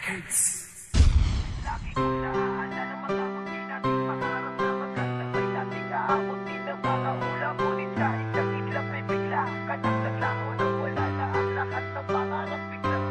Records. Lagi kong naaalala mga pagdi nating pangarap na magkasabay nating aabutin ng mga ulam. Ngunit sa isang iglap ay bigla ka nang naglaho na wala na ang lahat ng pangarap. Biglang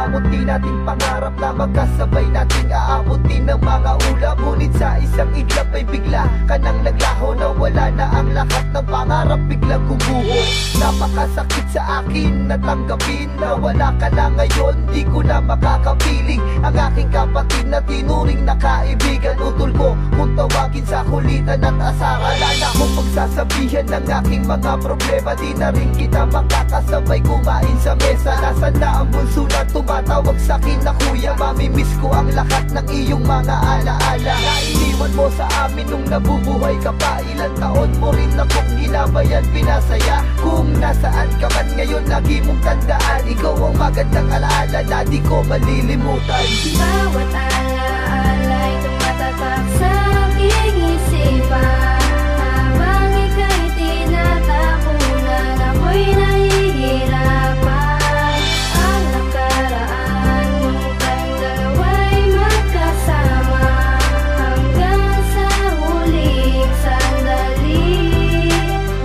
munti nating pangarap na magkasabay nating aabutin ng mga ulap. Ngunit sa isang iglap ay bigla ka nang naglaho na wala na ang lahat ng pangarap. Biglang gumuho. Napakasakit sa akin na tanggapin na wala ka na ngayon. Di ko na makakapiling ang aking kapatid na tinuring na kaibigan. Utol ko kung tawagin sa kulitan at asaran. Wala na akong pagsasabihan ng aking mga problema. Di na rin kita makakasabay kumain sa mesa. Nasaan na ang bunso na tumatawag sa'kin na kuya? Mamimiss ko ang lahat ng iyong mga alaala na iniwan mo sa amin nung nabubuhay ka pa. Ilang taon mo rin akong ginabayan, pinasaya. Kung nasaan ka man ngayon, lagi mong tandaan, ikaw ang magandang alaala na di ko malilimutan. Bawat alaala ay tumatatak sa aking isipan. Habang ika'y tinatapunan, ako'y nahihirapan. Ang nakaraan nung tayong dalawa'y magkasama, hanggang sa huling sandali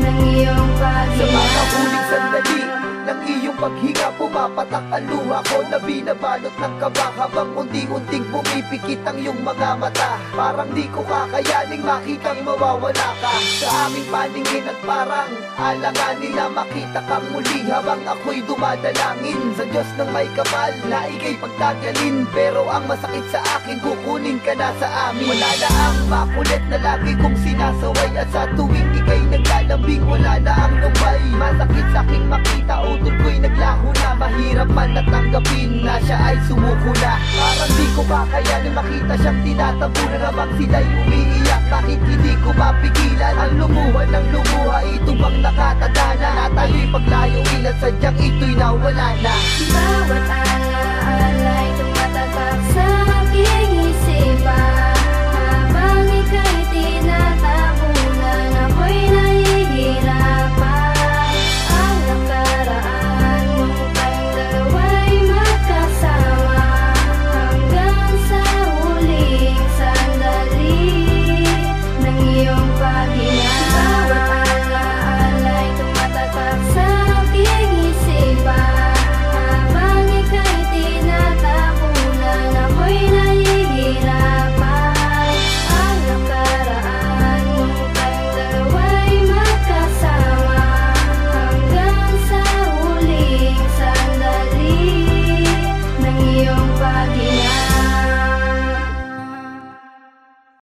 ng iyong Sa mga paghinga. huling sandali ng iyong paghinga, pumapatak ang luha ko na binabalot ng kaba. Habang unti-unting pumipikit ang iyong mga mata, parang di ko kakayaning makitang mawawala ka sa aming paningin. At parang alanganin na makita kang muli, habang ako'y dumadalangin sa Diyos ng may kapal na ika'y pagtagalin. Pero ang masakit sa akin, kukunin ka na sa amin. Wala na ang makulit na lagi kong sinasaway, at sa tuwing ika'y naglalambing, wala na ang lumay. Masakit sa aking makita, utol ko'y naglaho na. Mahirap man na tanggapin na siya ay sumuko na. Parang di ko kakayanin makita siyang tinatabunan habang sila'y umiiyak. Bakit hindi